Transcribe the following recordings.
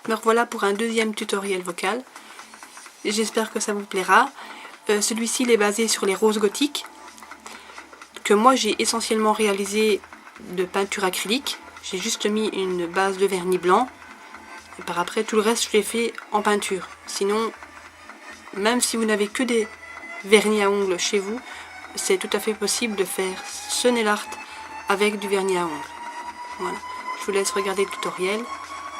Me revoilà pour un deuxième tutoriel vocal. J'espère que ça vous plaira. Celui-ci il est basé sur les roses gothiques, que moi j'ai essentiellement réalisé de peinture acrylique. J'ai juste mis une base de vernis blanc. Et par après, tout le reste, je l'ai fait en peinture. Sinon, même si vous n'avez que des vernis à ongles chez vous, c'est tout à fait possible de faire ce nail art avec du vernis à ongles. Voilà. Je vous laisse regarder le tutoriel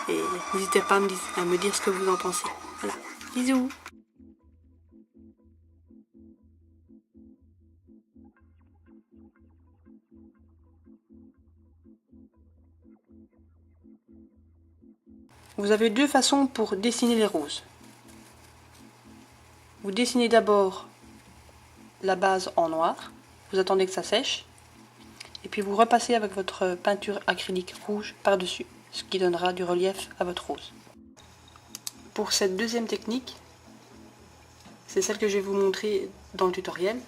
et n'hésitez pas à me dire ce que vous en pensez. Voilà. Bisous! Vous avez deux façons pour dessiner les roses. Vous dessinez d'abord la base en noir, vous attendez que ça sèche, et puis vous repassez avec votre peinture acrylique rouge par-dessus, ce qui donnera du relief à votre rose. Pour cette deuxième technique, c'est celle que je vais vous montrer dans le tutoriel,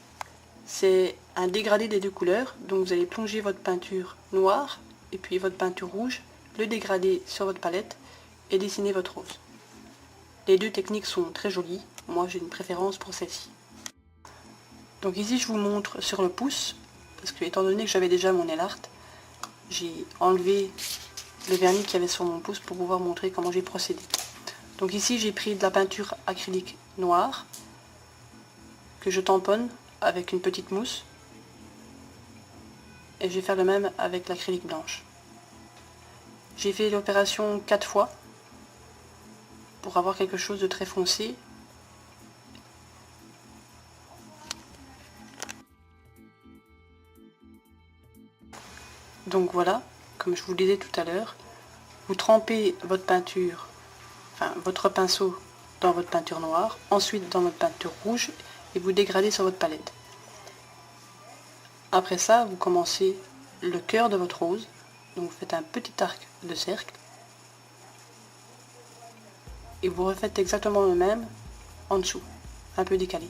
c'est un dégradé des deux couleurs, donc vous allez plonger votre peinture noire et puis votre peinture rouge, le dégradé sur votre palette et dessiner votre rose. Les deux techniques sont très jolies, moi j'ai une préférence pour celle-ci. Donc ici je vous montre sur le pouce, parce que étant donné que j'avais déjà mon nail art, j'ai enlevé le vernis qu'il y avait sur mon pouce pour pouvoir montrer comment j'ai procédé. Donc ici j'ai pris de la peinture acrylique noire, que je tamponne avec une petite mousse, et je vais faire le même avec l'acrylique blanche. J'ai fait l'opération 4 fois, pour avoir quelque chose de très foncé. Donc voilà, comme je vous le disais tout à l'heure, vous trempez votre peinture, enfin votre pinceau dans votre peinture noire, ensuite dans votre peinture rouge et vous dégradez sur votre palette. Après ça, vous commencez le cœur de votre rose, donc vous faites un petit arc de cercle et vous refaites exactement le même en dessous, un peu décalé.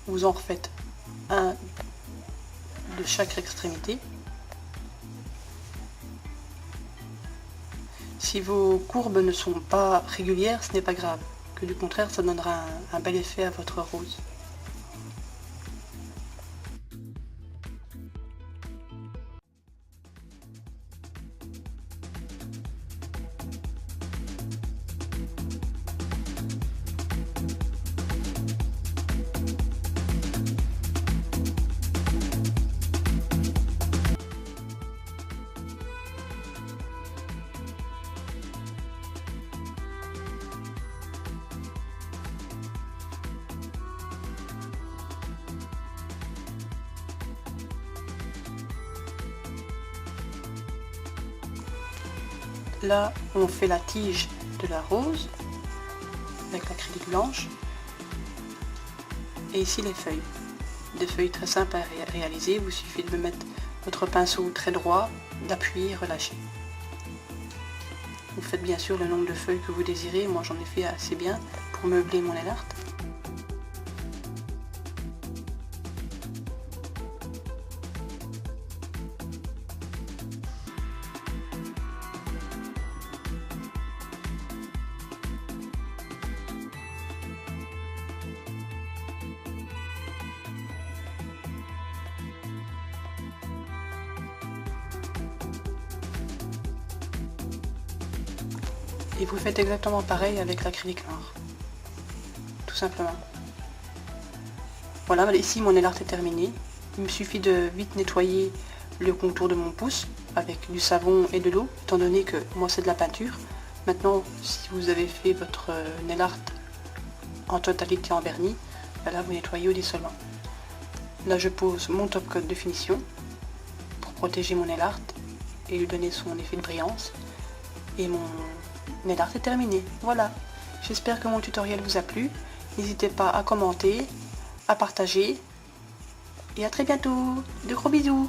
Vous en refaites un de chaque extrémité. Si vos courbes ne sont pas régulières, ce n'est pas grave, que du contraire ça donnera un bel effet à votre rose. Là, on fait la tige de la rose avec l'acrylique blanche. Et ici les feuilles. Des feuilles très simples à réaliser. Il vous suffit de mettre votre pinceau très droit, d'appuyer et relâcher. Vous faites bien sûr le nombre de feuilles que vous désirez. Moi j'en ai fait assez bien pour meubler mon nail art. Et vous faites exactement pareil avec l'acrylique noir. Tout simplement. Voilà, ici mon nail art est terminé. Il me suffit de vite nettoyer le contour de mon pouce avec du savon et de l'eau, étant donné que moi c'est de la peinture. Maintenant, si vous avez fait votre nail art en totalité en vernis, là vous nettoyez au dissolvant. Là je pose mon top coat de finition pour protéger mon nail art et lui donner son effet de brillance. Et mon nail art est terminé. Voilà. J'espère que mon tutoriel vous a plu. N'hésitez pas à commenter, à partager. Et à très bientôt. De gros bisous.